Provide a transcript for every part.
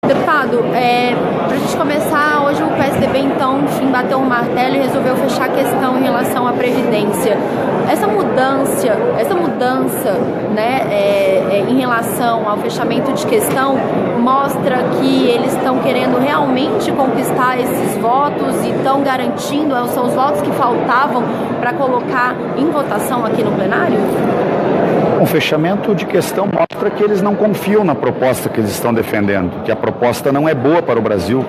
Deputado, para a gente começar, hoje o PSDB então, enfim, bateu o martelo e resolveu fechar a questão em relação à Previdência. Essa mudança, né, em relação ao fechamento de questão, mostra que eles estão querendo realmente conquistar esses votos e estão garantindo, são os votos que faltavam para colocar em votação aqui no plenário? O fechamento de questão mostra que eles não confiam na proposta que eles estão defendendo, que a proposta não é boa para o Brasil,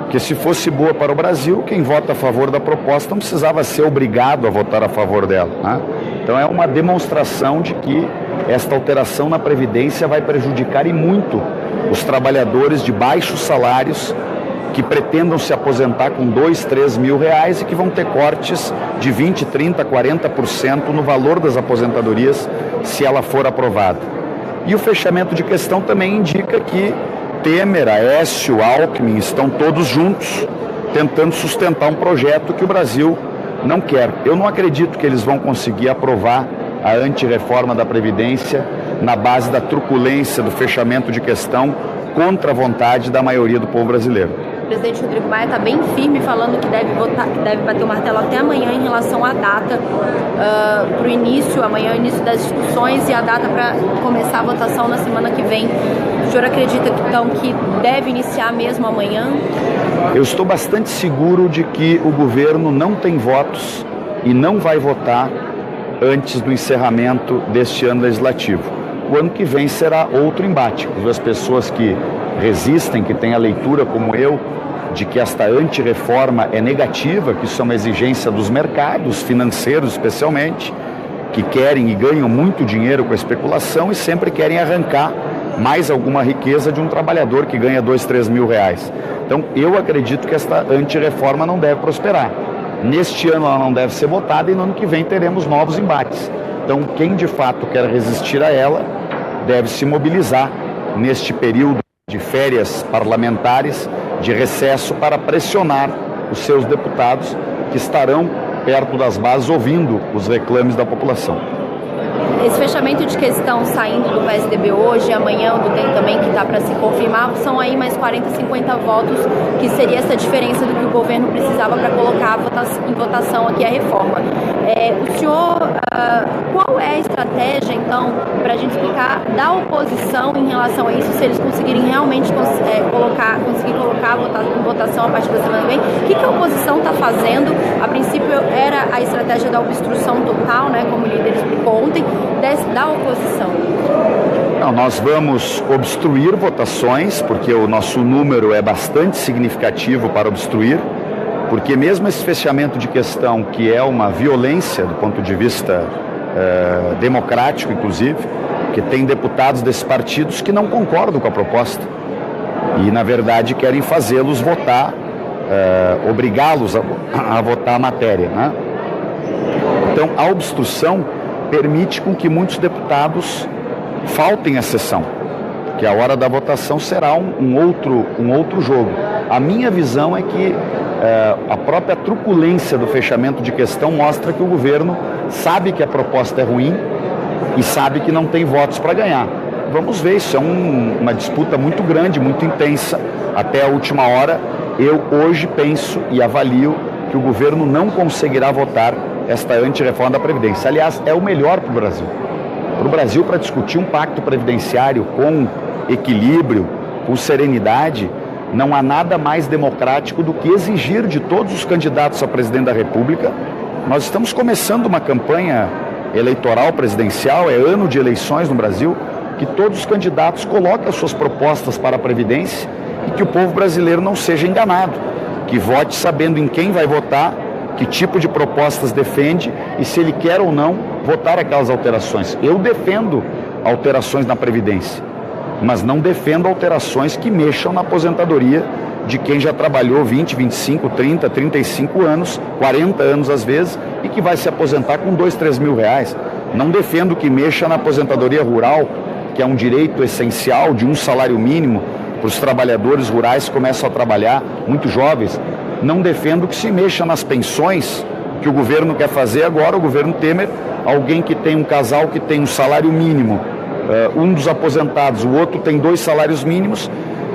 que se fosse boa para o Brasil, quem vota a favor da proposta não precisava ser obrigado a votar a favor dela, né? Então é uma demonstração de que esta alteração na Previdência vai prejudicar e muito os trabalhadores de baixos salários que pretendam se aposentar com 2, 3 mil reais e que vão ter cortes de 20, 30, 40% no valor das aposentadorias se ela for aprovada. E o fechamento de questão também indica que Temer, Aécio, Alckmin estão todos juntos tentando sustentar um projeto que o Brasil não quer. Eu não acredito que eles vão conseguir aprovar a antirreforma da Previdência na base da truculência do fechamento de questão contra a vontade da maioria do povo brasileiro. O presidente Rodrigo Maia está bem firme falando que deve bater o martelo até amanhã em relação à data para o início, amanhã é o início das discussões e a data para começar a votação na semana que vem. O senhor acredita então que deve iniciar mesmo amanhã? Eu estou bastante seguro de que o governo não tem votos e não vai votar antes do encerramento deste ano legislativo. O ano que vem será outro embate. As pessoas que resistem, que têm a leitura como eu, de que esta antirreforma é negativa, que isso é uma exigência dos mercados financeiros especialmente, que querem e ganham muito dinheiro com a especulação e sempre querem arrancar mais alguma riqueza de um trabalhador que ganha 2, 3 mil reais. Então eu acredito que esta antirreforma não deve prosperar. Neste ano ela não deve ser votada e no ano que vem teremos novos embates. Então quem de fato quer resistir a ela deve se mobilizar neste período de férias parlamentares, de recesso, para pressionar os seus deputados que estarão perto das bases ouvindo os reclames da população. Esse fechamento de questão saindo do PSDB hoje, amanhã do DEM também, que está para se confirmar, são aí mais 40, 50 votos, que seria essa diferença do que o governo precisava para colocar em votação aqui a reforma. O senhor, qual é a estratégia, então, para a gente explicar da oposição em relação a isso, se eles conseguirem realmente conseguir colocar em votação a partir da semana que vem? O que a oposição está fazendo? A princípio era a estratégia da obstrução total, né, como o líder explicou ontem, da oposição. Não, nós vamos obstruir votações, porque o nosso número é bastante significativo para obstruir, porque mesmo esse fechamento de questão, que é uma violência do ponto de vista democrático, inclusive, que tem deputados desses partidos que não concordam com a proposta e, na verdade, querem fazê-los votar, obrigá-los a votar a matéria, né? Então, a obstrução permite com que muitos deputados faltem à sessão, que a hora da votação será um outro jogo. A minha visão é que a própria truculência do fechamento de questão mostra que o governo sabe que a proposta é ruim e sabe que não tem votos para ganhar. Vamos ver, isso é uma disputa muito grande, muito intensa, até a última hora. Eu hoje penso e avalio que o governo não conseguirá votar esta antirreforma da Previdência. Aliás, é o melhor para o Brasil. Para o Brasil, para discutir um pacto previdenciário com equilíbrio, com serenidade, não há nada mais democrático do que exigir de todos os candidatos a presidente da República. Nós estamos começando uma campanha eleitoral presidencial, é ano de eleições no Brasil, que todos os candidatos coloquem as suas propostas para a Previdência e que o povo brasileiro não seja enganado, que vote sabendo em quem vai votar, que tipo de propostas defende e se ele quer ou não votar aquelas alterações. Eu defendo alterações na Previdência, mas não defendo alterações que mexam na aposentadoria de quem já trabalhou 20, 25, 30, 35 anos, 40 anos às vezes, e que vai se aposentar com 2, 3 mil reais. Não defendo que mexa na aposentadoria rural, que é um direito essencial de um salário mínimo para os trabalhadores rurais que começam a trabalhar, muito jovens. Não defendo que se mexa nas pensões, que o governo quer fazer agora, o governo Temer, alguém que tem um casal que tem um salário mínimo, um dos aposentados, o outro tem 2 salários mínimos,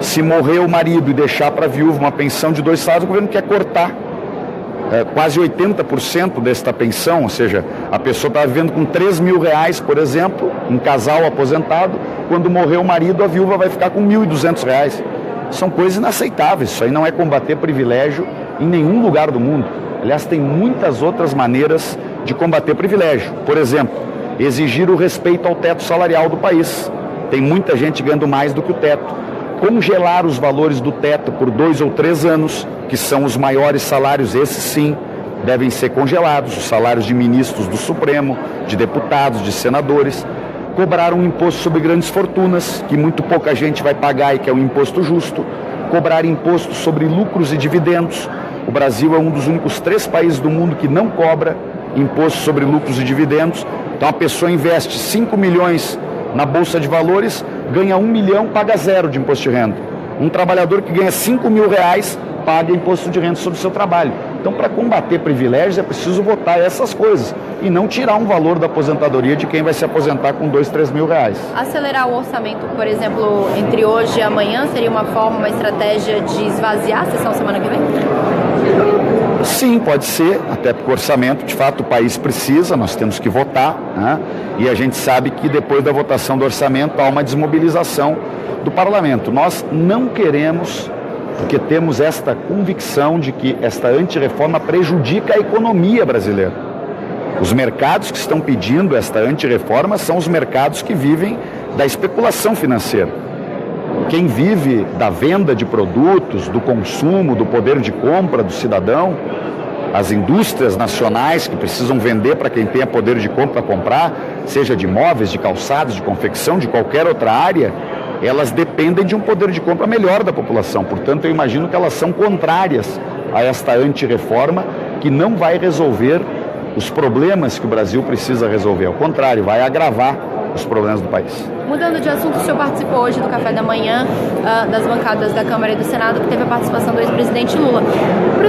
Se morrer o marido e deixar para a viúva uma pensão de 2 salários, o governo quer cortar quase 80% desta pensão, ou seja, a pessoa está vivendo com 3 mil reais, por exemplo, um casal aposentado, quando morrer o marido, a viúva vai ficar com 1.200 reais. São coisas inaceitáveis, isso aí não é combater privilégio em nenhum lugar do mundo. Aliás, tem muitas outras maneiras de combater privilégio. Por exemplo, exigir o respeito ao teto salarial do país. Tem muita gente ganhando mais do que o teto. Congelar os valores do teto por 2 ou 3 anos, que são os maiores salários, esses sim, devem ser congelados, os salários de ministros do Supremo, de deputados, de senadores. Cobrar um imposto sobre grandes fortunas, que muito pouca gente vai pagar e que é um imposto justo. Cobrar imposto sobre lucros e dividendos. O Brasil é um dos únicos 3 países do mundo que não cobra imposto sobre lucros e dividendos. Então a pessoa investe 5 milhões na Bolsa de Valores, ganha 1 milhão, paga 0 de imposto de renda. Um trabalhador que ganha 5 mil reais paga imposto de renda sobre o seu trabalho. Então, para combater privilégios, é preciso votar essas coisas e não tirar um valor da aposentadoria de quem vai se aposentar com 2, 3 mil reais. Acelerar o orçamento, por exemplo, entre hoje e amanhã, seria uma forma, uma estratégia de esvaziar a sessão semana que vem? Sim, pode ser, até porque o orçamento, de fato, o país precisa, nós temos que votar, né? E a gente sabe que depois da votação do orçamento há uma desmobilização do parlamento. Nós não queremos, porque temos esta convicção de que esta antirreforma prejudica a economia brasileira. Os mercados que estão pedindo esta antirreforma são os mercados que vivem da especulação financeira. Quem vive da venda de produtos, do consumo, do poder de compra do cidadão, as indústrias nacionais que precisam vender para quem tenha poder de compra comprar, seja de móveis, de calçados, de confecção, de qualquer outra área, elas dependem de um poder de compra melhor da população. Portanto, eu imagino que elas são contrárias a esta antirreforma, que não vai resolver os problemas que o Brasil precisa resolver. Ao contrário, vai agravar os problemas do país. Mudando de assunto, o senhor participou hoje do café da manhã das bancadas da Câmara e do Senado, que teve a participação do ex-presidente Lula. O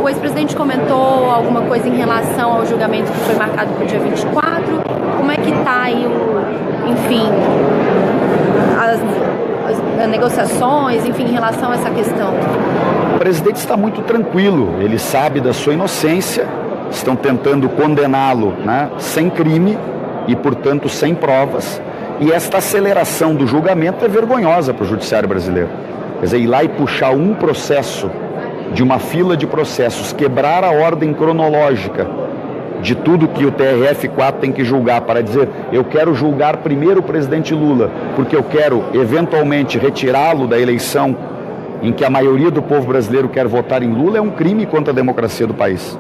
ex-presidente comentou alguma coisa em relação ao julgamento que foi marcado para o dia 24? Como é que está aí, as negociações, em relação a essa questão? O presidente está muito tranquilo, ele sabe da sua inocência, estão tentando condená-lo, né, sem crime e, portanto, sem provas. E esta aceleração do julgamento é vergonhosa para o judiciário brasileiro. Quer dizer, ir lá e puxar um processo de uma fila de processos, quebrar a ordem cronológica de tudo que o TRF4 tem que julgar para dizer, eu quero julgar primeiro o presidente Lula, porque eu quero, eventualmente, retirá-lo da eleição em que a maioria do povo brasileiro quer votar em Lula, é um crime contra a democracia do país.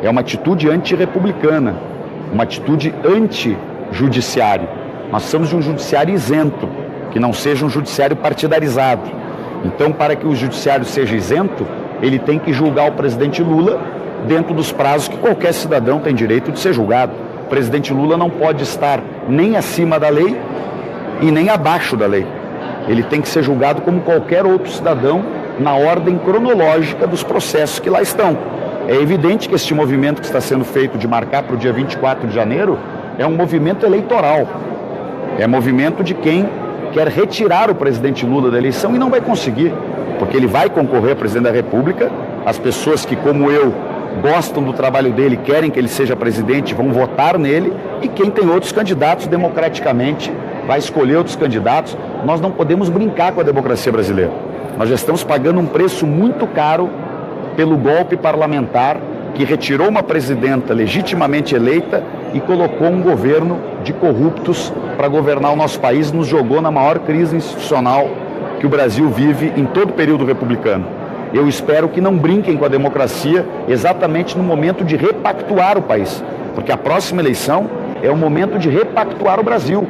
É uma atitude antirrepublicana, uma atitude anti-judiciário. Nós precisamos de um judiciário isento, que não seja um judiciário partidarizado. Então, para que o judiciário seja isento, ele tem que julgar o presidente Lula dentro dos prazos que qualquer cidadão tem direito de ser julgado. O presidente Lula não pode estar nem acima da lei e nem abaixo da lei. Ele tem que ser julgado como qualquer outro cidadão na ordem cronológica dos processos que lá estão. É evidente que este movimento que está sendo feito de marcar para o dia 24 de janeiro é um movimento eleitoral. É movimento de quem quer retirar o presidente Lula da eleição e não vai conseguir, porque ele vai concorrer a presidente da República. As pessoas que, como eu, gostam do trabalho dele, querem que ele seja presidente, vão votar nele, e quem tem outros candidatos democraticamente vai escolher outros candidatos. Nós não podemos brincar com a democracia brasileira. Nós já estamos pagando um preço muito caro pelo golpe parlamentar que retirou uma presidenta legitimamente eleita e colocou um governo de corruptos para governar o nosso país, nos jogou na maior crise institucional que o Brasil vive em todo o período republicano. Eu espero que não brinquem com a democracia exatamente no momento de repactuar o país, porque a próxima eleição é o momento de repactuar o Brasil,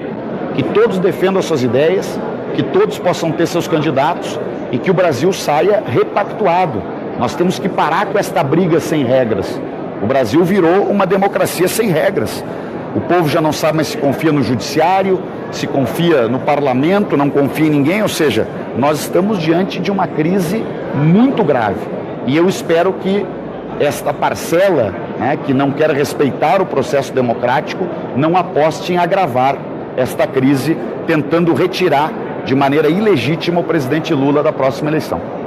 que todos defendam as suas ideias, que todos possam ter seus candidatos e que o Brasil saia repactuado. Nós temos que parar com esta briga sem regras. O Brasil virou uma democracia sem regras. O povo já não sabe mais se confia no judiciário, se confia no parlamento, não confia em ninguém. Ou seja, nós estamos diante de uma crise muito grave. E eu espero que esta parcela, que não quer respeitar o processo democrático, não aposte em agravar esta crise, tentando retirar de maneira ilegítima o presidente Lula da próxima eleição.